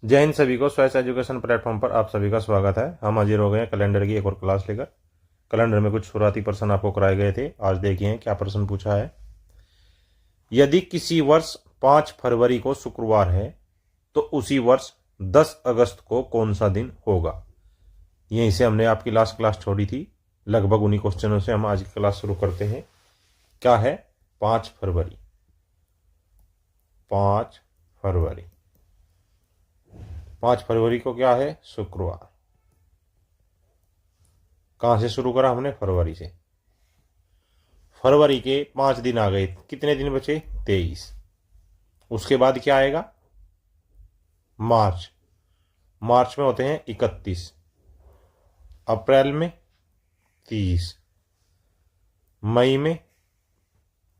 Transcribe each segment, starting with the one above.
जय हिंद सभी को। स्वैस एजुकेशन प्लेटफॉर्म पर आप सभी का स्वागत है। हम हाजिर हो गए हैं कैलेंडर की एक और क्लास लेकर। कैलेंडर में कुछ शुरुआती प्रश्न आपको कराए गए थे। आज देखिए क्या प्रश्न पूछा है। यदि किसी वर्ष 5 फरवरी को शुक्रवार है तो उसी वर्ष 10 अगस्त को कौन सा दिन होगा। यहीं से हमने आपकी लास्ट क्लास छोड़ी थी। लगभग उन्हीं क्वेश्चनों से हम आज की क्लास शुरू करते हैं। क्या है 5 फरवरी। 5 फरवरी 5 फरवरी को क्या है, शुक्रवार। कहां से शुरू करा हमने, फरवरी से। फरवरी के 5 दिन आ गए, कितने दिन बचे, 23। उसके बाद क्या आएगा, मार्च। मार्च में होते हैं 31। अप्रैल में 30। मई में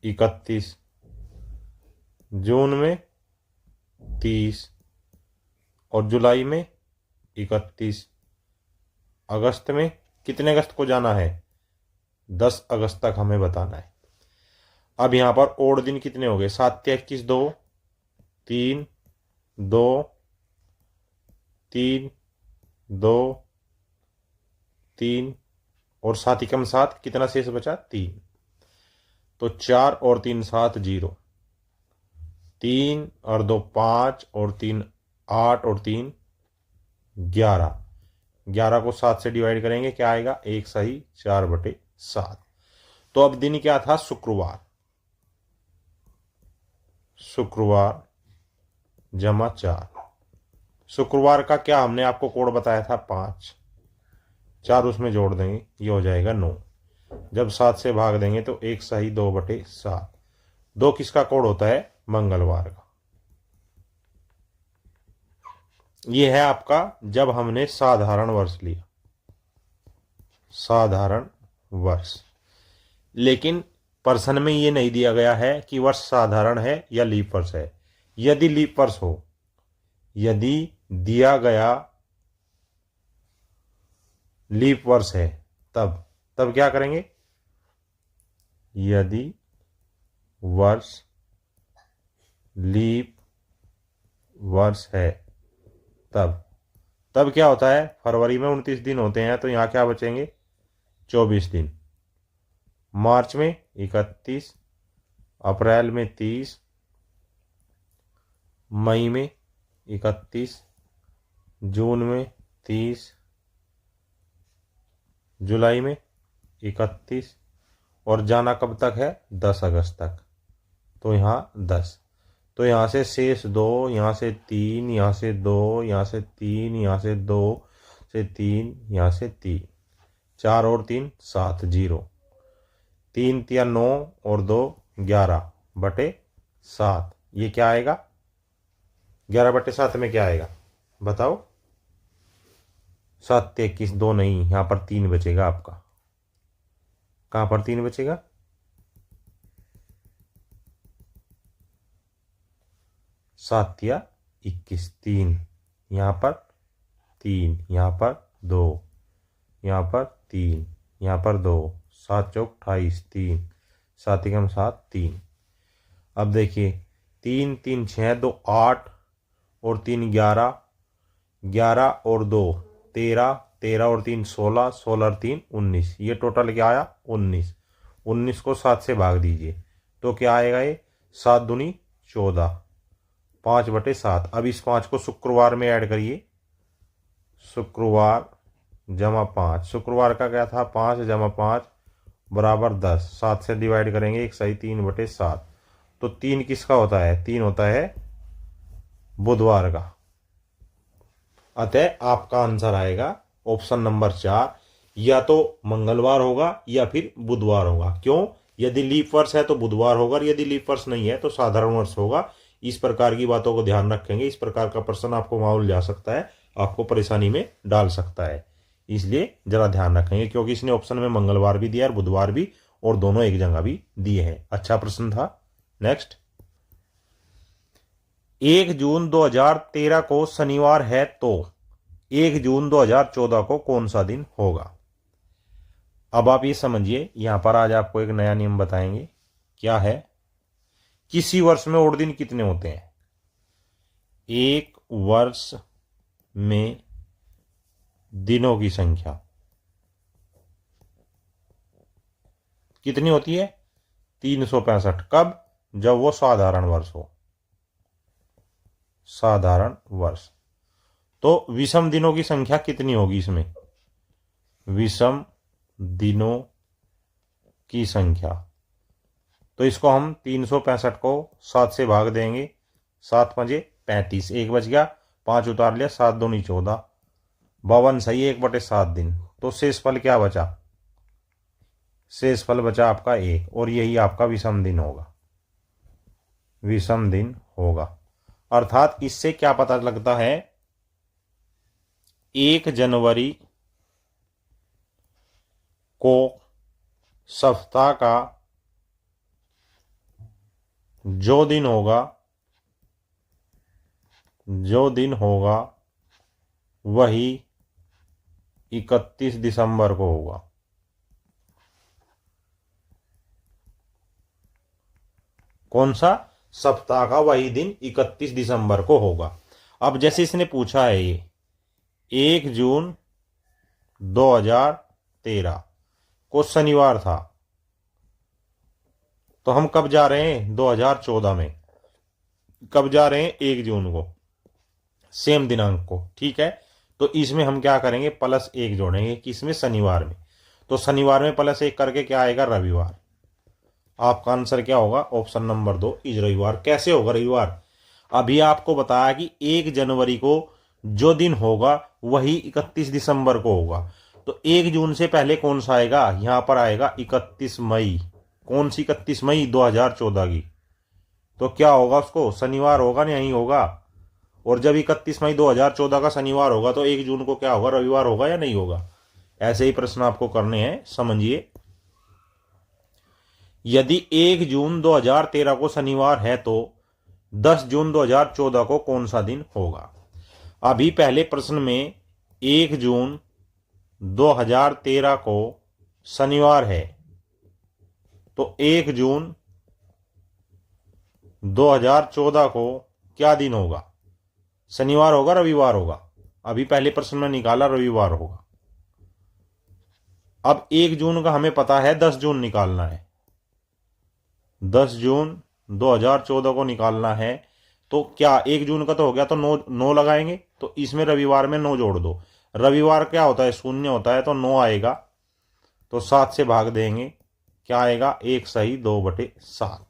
31। जून में 30 और जुलाई में 31। अगस्त में कितने अगस्त को जाना है, 10 अगस्त तक हमें बताना है। अब यहां पर और दिन कितने हो गए, 7 या 21, 2 3 2 3 2 3 और 7 एकम 7, कितना शेष बचा, 3। तो 4 और 3 7 0। 3 और 2 5 और 3 8 और 3 11। 11 को 7 से डिवाइड करेंगे, क्या आएगा, 1 सही 4/7। तो अब दिन क्या था, शुक्रवार। शुक्रवार जमा 4। शुक्रवार का क्या हमने आपको कोड बताया था, 5। 4 उसमें जोड़ देंगे, ये हो जाएगा 9। जब 7 से भाग देंगे तो 1 सही 2/7। 2 किसका कोड होता है, मंगलवार का। ये है आपका जब हमने साधारण वर्ष लिया, साधारण वर्ष। लेकिन प्रश्न में ये नहीं दिया गया है कि वर्ष साधारण है या लीप वर्ष है। यदि लीप वर्ष हो, यदि दिया गया लीप वर्ष है, तब क्या करेंगे, यदि वर्ष लीप वर्ष है तब क्या होता है, फरवरी में 29 दिन होते हैं, तो यहां क्या बचेंगे, 24 दिन। मार्च में 31, अप्रैल में 30, मई में 31, जून में 30, जुलाई में 31 और जाना कब तक है, 10 अगस्त तक। तो यहाँ 10। तो यहाँ से शेष 2, यहाँ से 3, यहाँ से 2, यहाँ से 3, यहाँ से 2 से 3, यहाँ से 3, 4 और 3 7 0। 3 3 9 और 2 11/7। ये क्या आएगा, 11/7 में क्या आएगा बताओ, 7 21, 2 नहीं, यहाँ पर 3 बचेगा आपका। कहाँ पर 3 बचेगा, 7 या 21, 3 यहाँ पर, 3 यहाँ पर, 2 यहाँ पर, 3 यहाँ पर, 2, 7 चौक 28, 3 7 एकम 7 3। अब देखिए 3 3 6 2 8 और 3 11, 11 और 2 13, 13 और 3 16, 16 और 3 19। ये टोटल क्या आया, 19। 19 को 7 से भाग दीजिए तो क्या आएगा, ये 7 दूनी 14, 5/7। अब इस 5 को शुक्रवार में ऐड करिए, शुक्रवार जमा 5। शुक्रवार का क्या था, 5 जमा 5 बराबर 10। 7 से डिवाइड करेंगे, 1 सही 3/7। तो 3 किसका होता है, 3 होता है बुधवार का। अतः आपका आंसर आएगा ऑप्शन नंबर 4, या तो मंगलवार होगा या फिर बुधवार होगा। क्यों, यदि लीप वर्ष है तो बुधवार होगा और यदि लीप वर्ष नहीं है तो साधारण वर्ष होगा। इस प्रकार की बातों को ध्यान रखेंगे। इस प्रकार का प्रश्न आपको वहां उलझा सकता है, आपको परेशानी में डाल सकता है, इसलिए जरा ध्यान रखेंगे। क्योंकि इसने ऑप्शन में मंगलवार भी दिया और बुधवार भी, और दोनों एक जगह भी दिए हैं। अच्छा प्रश्न था। नेक्स्ट, 1 जून 2013 को शनिवार है तो 1 जून 2014 को कौन सा दिन होगा। अब आप ये समझिए, यहां पर आज आपको एक नया नियम बताएंगे। क्या है, किसी वर्ष में और दिन कितने होते हैं, एक वर्ष में दिनों की संख्या कितनी होती है? 365। कब? जब वो साधारण वर्ष हो। साधारण वर्ष। तो विषम दिनों की संख्या कितनी होगी इसमें? विषम दिनों की संख्या, तो इसको हम 365 को 7 से भाग देंगे। 7 पंजे 35, 1 बच गया, 5 उतार लिया, 7 दूनी 14, 52 सही, 1/7 दिन। तो शेषफल क्या बचा? शेषफल बचा आपका 1, और यही आपका विषम दिन होगा। विषम दिन होगा। अर्थात इससे क्या पता लगता है? 1 जनवरी को सप्ताह का जो दिन होगा वही 31 दिसंबर को होगा। कौन सा? सप्ताह का वही दिन 31 दिसंबर को होगा। अब जैसे इसने पूछा है ये 1 जून 2013 को शनिवार था, तो हम कब जा रहे हैं? 2014 में। कब जा रहे हैं? 1 जून को, सेम दिनांक को। ठीक है, तो इसमें हम क्या करेंगे? +1 जोड़ेंगे। किसमें? शनिवार में। तो शनिवार में +1 करके क्या आएगा? रविवार। आपका आंसर क्या होगा? ऑप्शन नंबर 2 इज रविवार। कैसे होगा रविवार? अभी आपको बताया कि 1 जनवरी को जो दिन होगा वही 31 दिसंबर को होगा। तो 1 जून से पहले कौन सा आएगा? यहां पर आएगा 31 मई। कौन सी 31 मई? 2014 की। तो क्या होगा? उसको शनिवार होगा, नहीं होगा? और जब 31 मई 2014 का शनिवार होगा तो 1 जून को क्या होगा? रविवार होगा या नहीं होगा? ऐसे ही प्रश्न आपको करने हैं, समझिए। यदि 1 जून 2013 को शनिवार है तो 10 जून 2014 को कौन सा दिन होगा? अभी पहले प्रश्न में 1 जून 2013 को शनिवार है, तो 1 जून 2014 को क्या दिन होगा? शनिवार होगा, रविवार होगा? अभी पहले प्रश्न में निकाला रविवार होगा। अब 1 जून का हमें पता है 10 जून निकालना है। 10 जून 2014 को निकालना है, तो क्या 1 जून का तो हो गया, तो 9 लगाएंगे। तो इसमें रविवार में 9 जोड़ दो। रविवार क्या होता है? शून्य होता है, तो 9 आएगा। तो 7 से भाग देंगे, क्या आएगा? 1 सही 2/7।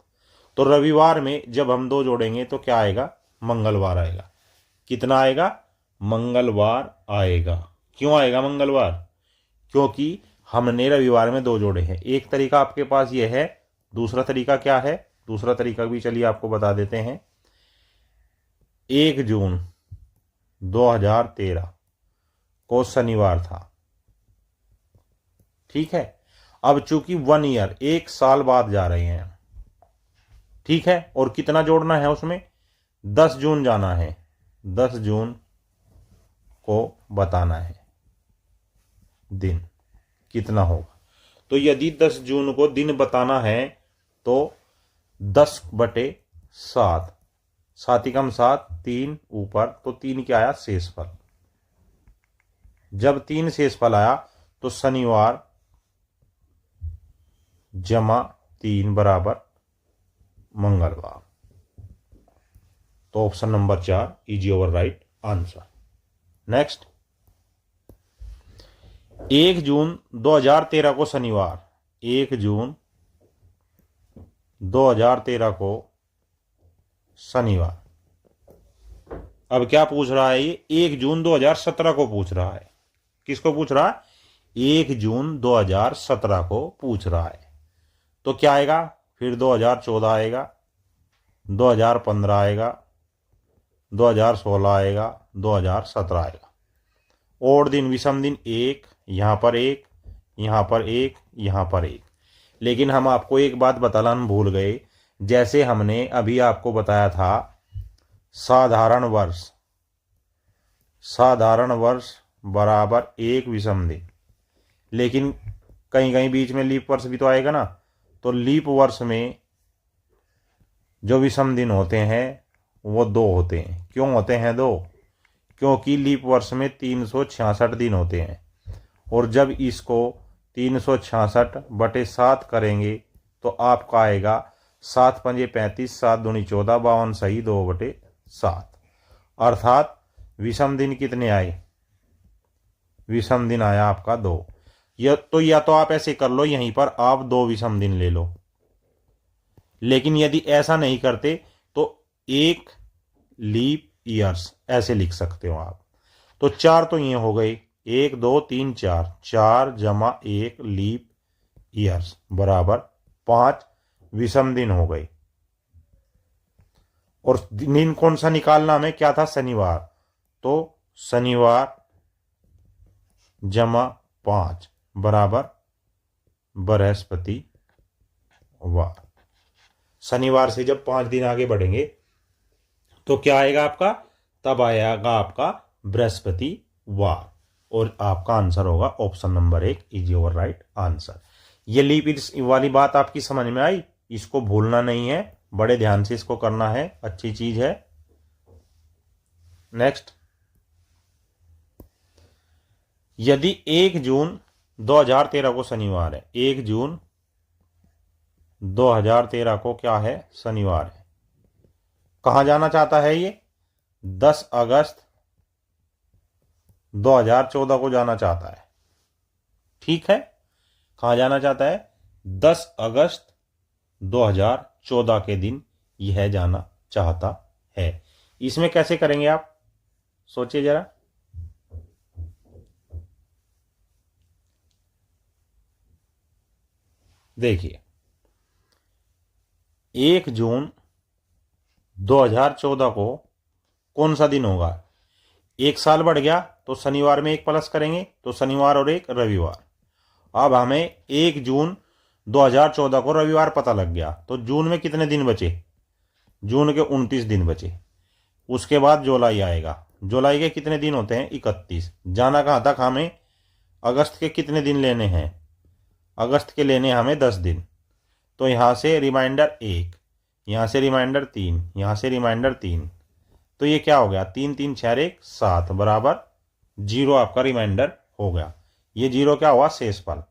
तो रविवार में जब हम 2 जोड़ेंगे तो क्या आएगा? मंगलवार आएगा। कितना आएगा? मंगलवार आएगा। क्यों आएगा मंगलवार? क्योंकि हमने रविवार में 2 जोड़े हैं। एक तरीका आपके पास यह है, दूसरा तरीका क्या है? दूसरा तरीका भी चलिए आपको बता देते हैं। 1 जून 2013 को शनिवार था, ठीक है। अब चूंकि 1 ईयर, 1 साल बाद जा रहे हैं, ठीक है। और कितना जोड़ना है उसमें? 10 जून जाना है। 10 जून को बताना है दिन कितना होगा। तो यदि 10 जून को दिन बताना है तो 10/7, 7 × 7 3 ऊपर, तो 3 क्या आया? शेषफल। जब 3 शेषफल आया तो शनिवार जमा 3 बराबर मंगलवार। तो option number 4 is your right answer. Next, 1 जून 2013 को शनिवार, 1 जून 2013 को शनिवार। अब क्या पूछ रहा है ये? 1 जून 2017 को पूछ रहा है। किसको पूछ रहा है? 1 जून 2017 को पूछ रहा है। तो क्या आएगा? फिर 2014 आएगा, 2015 आएगा, 2016 आएगा, 2017 आएगा। और दिन, विषम दिन 1, यहां पर 1, यहां पर 1, यहां पर 1। लेकिन हम आपको एक बात बताना भूल गए। जैसे हमने अभी आपको बताया था साधारण वर्ष, साधारण वर्ष बराबर 1 विषम दिन। लेकिन कहीं कहीं बीच में लीप वर्ष भी तो आएगा ना। तो लीप वर्ष में जो विषम दिन होते हैं वो 2 होते हैं। क्यों होते हैं 2? क्योंकि लीप वर्ष में 366 दिन होते हैं। और जब इसको 366/7 करेंगे तो आपका आएगा 7 पंजे 35, 7 दूनी 14, 52 सही 2/7। अर्थात विषम दिन कितने आए? विषम दिन आया आपका 2। या तो आप ऐसे कर लो, यहीं पर आप 2 विषम दिन ले लो। लेकिन यदि ऐसा नहीं करते तो 1 लीप ईयर्स ऐसे लिख सकते हो आप। तो 4 तो ये हो गए, 1 2 3 4, 4 जमा 1 लीप ईयर्स बराबर 5 विषम दिन हो गए। और दिन कौन सा निकालना हमें? क्या था? शनिवार। तो शनिवार जमा 5 बराबर बृहस्पतिवार। शनिवार से जब 5 दिन आगे बढ़ेंगे तो क्या आएगा आपका? तब आएगा आपका बृहस्पतिवार। और आपका आंसर होगा option number 1 is your right answer. ये लीप ईयर वाली बात आपकी समझ में आई? इसको भूलना नहीं है, बड़े ध्यान से इसको करना है, अच्छी चीज है। नेक्स्ट, यदि 1 जून 2013 को शनिवार है, 1 जून 2013 को क्या है? शनिवार है। कहां जाना चाहता है ये? 10 अगस्त 2014 को जाना चाहता है। ठीक है, कहां जाना चाहता है? 10 अगस्त 2014 के दिन यह जाना चाहता है। इसमें कैसे करेंगे आप? सोचिए जरा। देखिए, 1 जून 2014 को कौन सा दिन होगा? 1 साल बढ़ गया तो शनिवार में 1 प्लस करेंगे तो शनिवार और 1 रविवार। अब हमें 1 जून 2014 को रविवार पता लग गया, तो जून में कितने दिन बचे? जून के 29 दिन बचे। उसके बाद जुलाई आएगा। जुलाई के कितने दिन होते हैं? 31। जाना कहाँ तक हमें? अगस्त के कितने दिन लेने हैं? अगस्त के लेने हमें 10 दिन। तो यहाँ से रिमाइंडर 1, यहाँ से रिमाइंडर 3, यहाँ से रिमाइंडर 3। तो ये क्या हो गया? 3 3 6 1 7 बराबर 0 आपका रिमाइंडर हो गया। ये 0 क्या हुआ? शेषफल।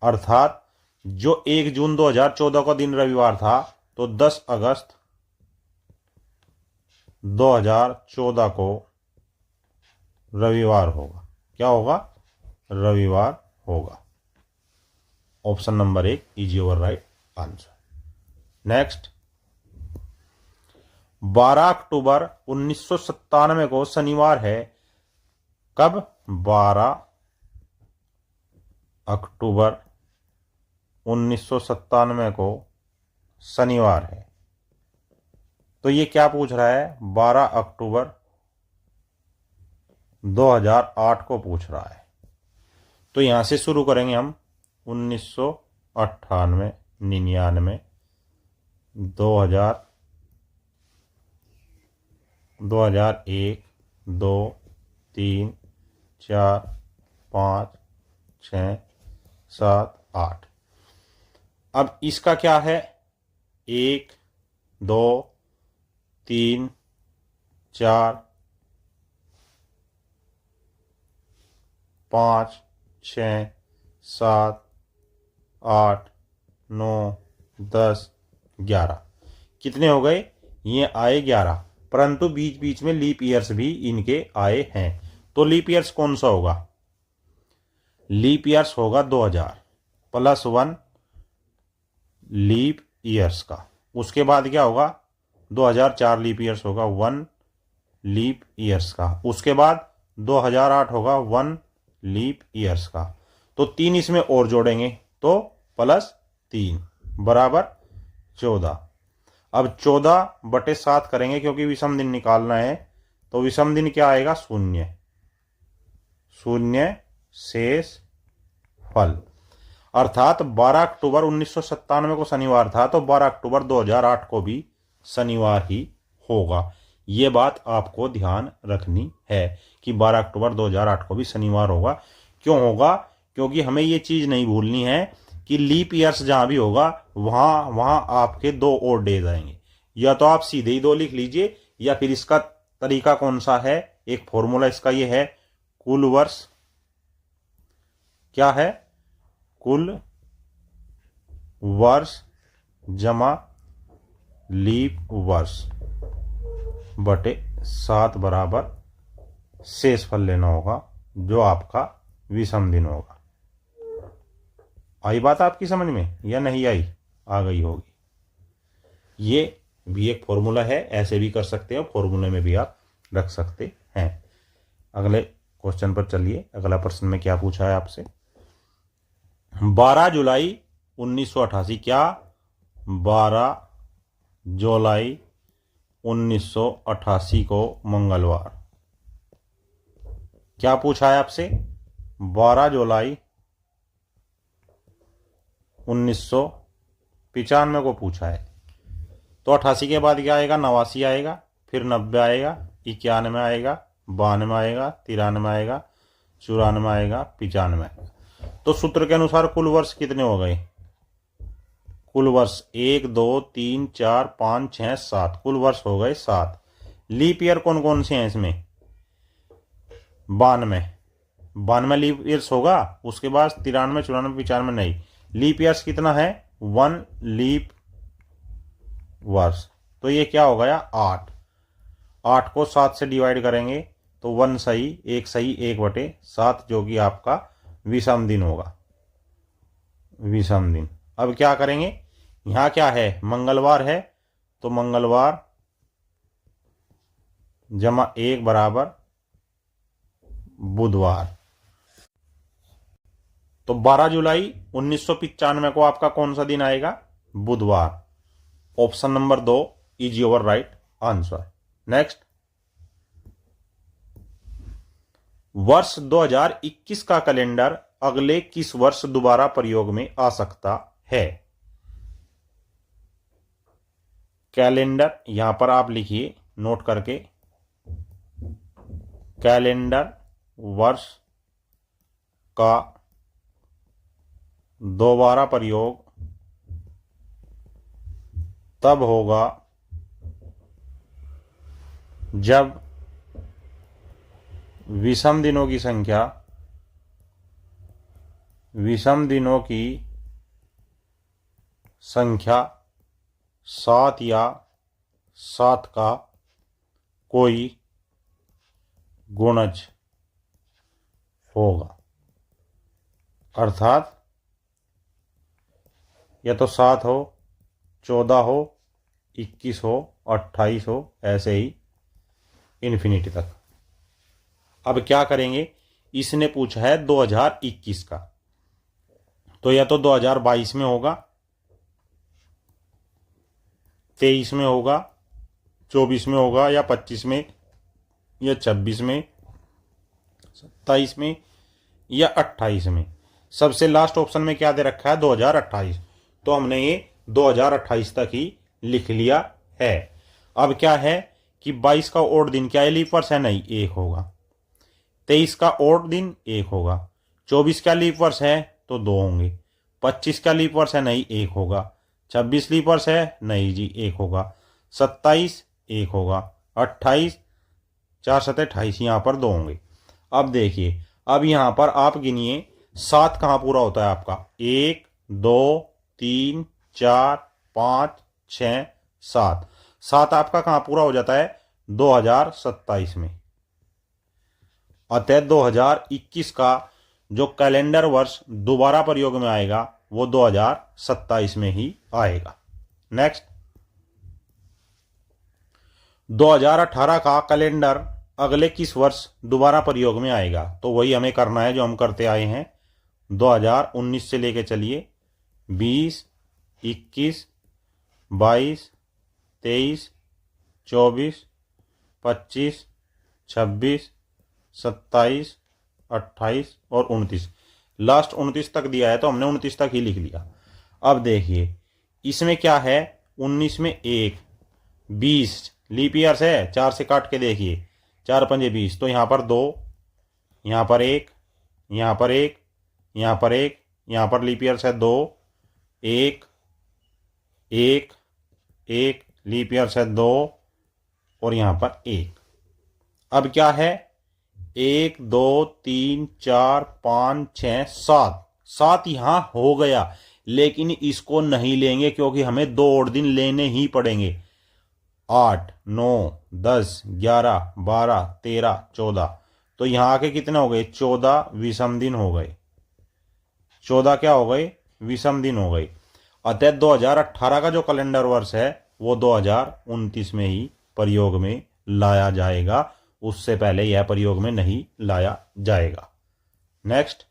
अर्थात जो 1 जून 2014 का दिन रविवार था, तो 10 अगस्त 2014 को रविवार होगा। क्या होगा? रविवार होगा। Option number 1 is your right answer. Next, 12 अक्टूबर 1997 को शनिवार है। कब? 12 अक्टूबर 1997 को शनिवार है। तो ये क्या पूछ रहा है? 12 अक्टूबर 2008 को पूछ रहा है। तो यहां से शुरू करेंगे हम। 1998, 99, 2000, 2001, 2, 3, 4, 5, 6, 7, 8। अब इसका क्या है? 1, 2, 3, 4, 5, 6, 7, 8, 9, 10, 11। कितने हो गए? ये आए 11, परंतु बीच बीच में लीप ईयर्स भी इनके आए हैं। तो लीप ईयर्स कौन सा होगा? लीप ईयर्स होगा 2000 प्लस 1 लीप ईयर्स का। उसके बाद क्या होगा? 2004 लीप ईयर्स होगा 1 लीप ईयर्स का। उसके बाद 2008 होगा 1 लीप ईयर्स का। तो 3 इसमें और जोड़ेंगे तो प्लस 3 बराबर 14। अब 14/7 करेंगे क्योंकि विषम दिन निकालना है। तो विषम दिन क्या आएगा? 0, 0 शेष फल। अर्थात 12 अक्टूबर 1997 को शनिवार था, तो 12 अक्टूबर 2008 को भी शनिवार ही होगा। ये बात आपको ध्यान रखनी है कि 12 अक्टूबर 2008 को भी शनिवार होगा। क्यों होगा? क्योंकि हमें ये चीज नहीं भूलनी है कि लीप ईयर्स जहां भी होगा वहां आपके 2 और डेज आएंगे। या तो आप सीधे ही 2 लिख लीजिए, या फिर इसका तरीका कौन सा है एक फॉर्मूला इसका ये है, कुल वर्ष क्या है, कुल वर्ष जमा लीप वर्ष बटे 7 बराबर शेषफल लेना होगा जो आपका विषम दिन होगा। आई बात आपकी समझ में या नहीं आई? आ गई होगी। ये भी एक फॉर्मूला है, ऐसे भी कर सकते हैं, फॉर्मूले में भी आप रख सकते हैं। अगले क्वेश्चन पर चलिए। अगला प्रश्न में क्या पूछा है आपसे, 12 जुलाई 1988, क्या 12 जुलाई 1988 को मंगलवार, क्या पूछा है आपसे, 12 जुलाई 1995 को पूछा है। तो 88 के बाद क्या आएगा, 89 आएगा, फिर 90 आएगा, 91 आएगा, 92 आएगा, 93 आएगा, 94 आएगा, 95 आएगा। तो सूत्र के अनुसार कुल वर्ष कितने हो गए, कुल वर्ष 1 2 3 4 5 6 7, कुल वर्ष हो गए 7। लीप ईयर कौन कौन से हैं इसमें, 92 लीप ईयर्स होगा, उसके बाद 93 94 95 नहीं। लीप ईयर्स कितना है, 1 लीप वर्ष, तो ये क्या हो गया 8। 8 को 7 से डिवाइड करेंगे तो 1 सही 1 बटे 7 जो कि आपका विषम दिन होगा, विषम दिन। अब क्या करेंगे, यहां क्या है, मंगलवार है, तो मंगलवार जमा 1 बराबर बुधवार। तो 12 जुलाई 1995 को आपका कौन सा दिन आएगा, बुधवार। Option number 2 is your right answer. Next, वर्ष 2021 का कैलेंडर अगले किस वर्ष दोबारा प्रयोग में आ सकता है। कैलेंडर यहां पर आप लिखिए नोट करके, कैलेंडर वर्ष का दोबारा प्रयोग तब होगा जब विषम दिनों की संख्या, विषम दिनों की संख्या 7 या 7 का कोई गुणज होगा। अर्थात या तो 7 हो, 14 हो, 21 हो, 28 हो, ऐसे ही इन्फिनिटी तक। अब क्या करेंगे, इसने पूछा है 2021 का, तो या तो 2022 में होगा, 23 में होगा, 24 में होगा, या 25 में, या 26 में, 27 में, या 28 में। सबसे लास्ट ऑप्शन में क्या दे रखा है, 2028, तो हमने ये 2028 तक ही लिख लिया है। अब क्या है कि 22 का ओड दिन क्या है, लीप वर्ष है, नहीं, 1 होगा। 23 का ओड दिन 1 होगा। 24 का लीप वर्ष है तो 2 होंगे। 25 का लीप वर्ष है, नहीं, 1 होगा। 26 लीप वर्ष है, नहीं जी, 1 होगा। 27 1 होगा। 28 4 7 28, यहाँ पर 2 होंगे। अब देखिए, अब यहाँ पर आप गिनिए 7 कहाँ पूरा होता है आपका, 1 2 3 4 5 6 7। 7 आपका कहाँ पूरा हो जाता है, 2027 में। अतः 2021 का जो कैलेंडर वर्ष दोबारा प्रयोग में आएगा वो 2027 में ही आएगा। नेक्स्ट, 2018 का कैलेंडर अगले किस वर्ष दोबारा प्रयोग में आएगा, तो वही हमें करना है जो हम करते आए हैं। 2019 से लेके चलिए 20, 21, 22, 23, 24, 25, 26, 27, 28 और 29। लास्ट 29 तक दिया है तो हमने 29 तक ही लिख लिया। अब देखिए इसमें क्या है, 19 में 1, 20 लीप ईयर्स है, 4 से काट के देखिए, 4 पंजे 20, तो यहाँ पर 2, यहाँ पर 1, यहाँ पर 1, यहाँ पर 1, यहाँ पर लीप ईयर्स है 2, 1 1 1, लीप ईयर्स है 2 और यहाँ पर 1। अब क्या है, 1 2 3 4 5 6 7, 7 यहां हो गया, लेकिन इसको नहीं लेंगे क्योंकि हमें 2 और दिन लेने ही पड़ेंगे। 8 9 10 11 12 13 14, तो यहां आके कितने हो गए, 14 विषम दिन हो गए। 14 क्या हो गए, विषम दिन हो गए। अतः 2018 का जो कैलेंडर वर्ष है वो 2029 में ही प्रयोग में लाया जाएगा, उससे पहले यह प्रयोग में नहीं लाया जाएगा। नेक्स्ट,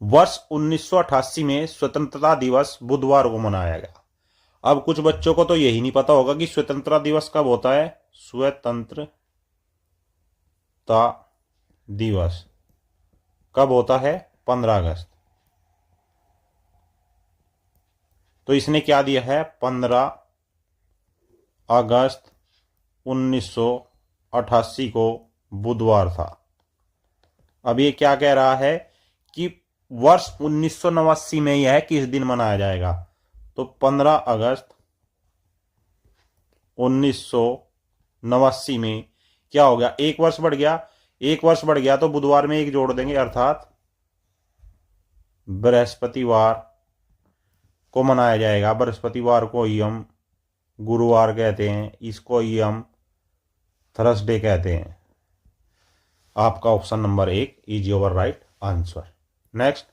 वर्ष 1988 में स्वतंत्रता दिवस बुधवार को मनाया गया। अब कुछ बच्चों को तो यही नहीं पता होगा कि स्वतंत्रता दिवस कब होता है। स्वतंत्रता दिवस कब होता है, 15 अगस्त। तो इसने क्या दिया है, 15 अगस्त 1988 को बुधवार था। अब ये क्या कह रहा है कि वर्ष 1989 में यह किस दिन मनाया जाएगा। तो 15 अगस्त 1989 में क्या हो गया, 1 वर्ष बढ़ गया। 1 वर्ष बढ़ गया तो बुधवार में 1 जोड़ देंगे, अर्थात बृहस्पतिवार को मनाया जाएगा। बृहस्पतिवार को ही हम गुरुवार कहते हैं, इसको ही हम थर्सडे कहते हैं। आपका option number 1 is your right answer. Next,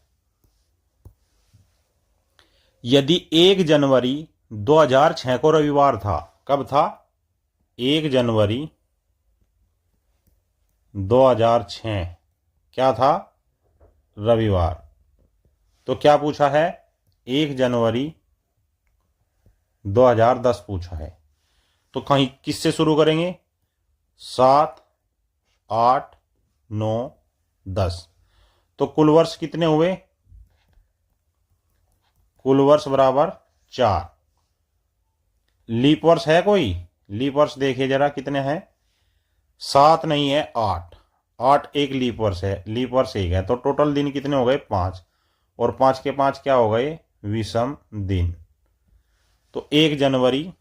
यदि 1 जनवरी 2006 को रविवार था, कब था, 1 जनवरी 2006 क्या था, रविवार। तो क्या पूछा है, 1 जनवरी 2010 पूछा है। तो कहीं किससे शुरू करेंगे, 7 8 9 10। तो कुल वर्ष कितने हुए, कुल वर्ष बराबर 4। लीप वर्ष है कोई, लीप वर्ष देखिए जरा कितने हैं, 7 नहीं है, 8। 8 एक लीप वर्ष है, लीप वर्ष 1 है, तो टोटल दिन कितने हो गए, 5। और 5 के 5 क्या हो गए, विषम दिन। तो 1 जनवरी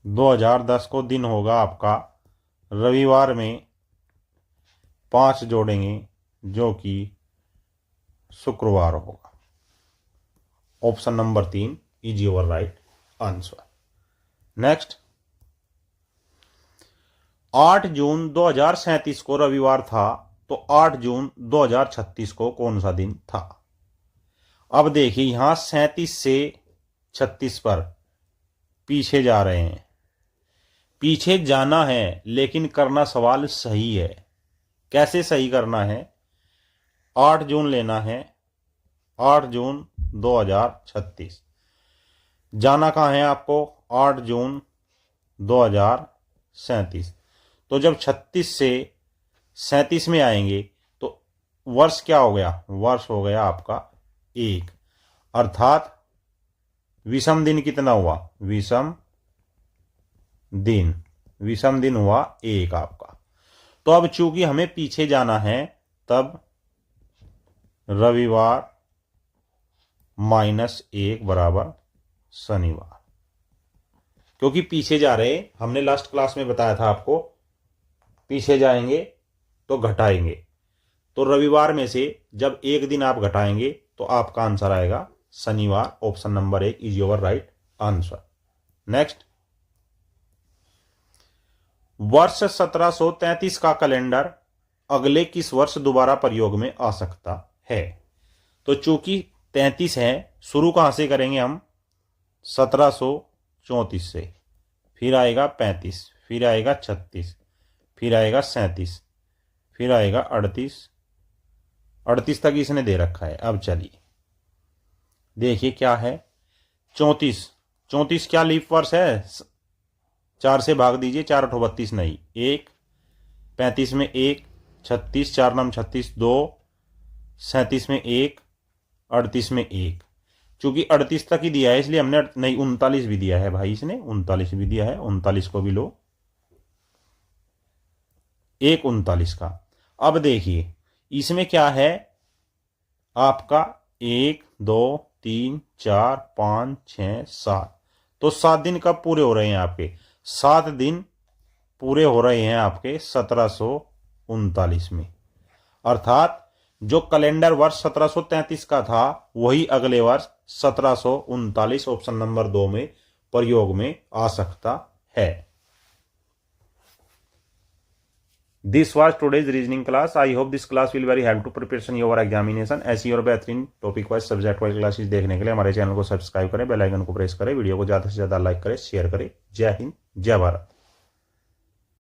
2010 को दिन होगा आपका रविवार में 5 जोड़ेंगे जो कि शुक्रवार होगा। Option number 3 is your right answer. Next, 8 जून 2037 को रविवार था, तो 8 जून 2036 को कौन सा दिन था। अब देखिए यहां 37 से 36 पर पीछे जा रहे हैं, पीछे जाना है लेकिन करना सवाल सही है। कैसे सही करना है, 8 जून लेना है, 8 जून 2036। जाना कहाँ है आपको, 8 जून 2037। तो जब 36 से 37 में आएंगे तो वर्ष क्या हो गया, वर्ष हो गया आपका 1, अर्थात विषम दिन कितना हुआ, विषम दिन हुआ 1 आपका। तो अब चूंकि हमें पीछे जाना है, तब रविवार -1 बराबर शनिवार। क्योंकि पीछे जा रहे, हमने लास्ट क्लास में बताया था आपको, पीछे जाएंगे तो घटाएंगे। तो रविवार में से जब 1 दिन आप घटाएंगे तो आपका आंसर आएगा शनिवार। Option number 1 is your right answer. Next, वर्ष 1733 का कैलेंडर अगले किस वर्ष दोबारा प्रयोग में आ सकता है। तो चूंकि 33 है, शुरू कहां से करेंगे हम, 1734 से, फिर आएगा 35, फिर आएगा 36, फिर आएगा 37, फिर आएगा 38 तक इसने दे रखा है। अब चलिए देखिए क्या है, 34 क्या लीप वर्ष है, 4 से भाग दीजिए, 4 8 32 नहीं, 1, 35 में 1, 36, 4 9 36, 2, 37 में 1, 38 में 1। चूंकि 38 तक ही दिया है इसलिए हमने नहीं, 39 भी दिया है भाई, इसने 39 भी दिया है, 39 को भी लो, 1 39 का। अब देखिए इसमें क्या है आपका, 1 2 3 4 5 6 7, तो 7 दिन कब पूरे हो रहे हैं आपके, 7 दिन पूरे हो रहे हैं आपके 1739 में, अर्थात जो कैलेंडर वर्ष 1733 का था वही अगले वर्ष 1739 ऑप्शन नंबर 2 में प्रयोग में आ सकता है। This was today's reasoning class. I hope this class will very help to preparation your examination. ऐसी और बेहतरीन topic wise subject wise classes देखने के लिए हमारे चैनल को सब्सक्राइब करें, बेल आइकन को प्रेस करें, वीडियो को ज्यादा से ज्यादा लाइक करें, शेयर करें। जय हिंद, जय भारत।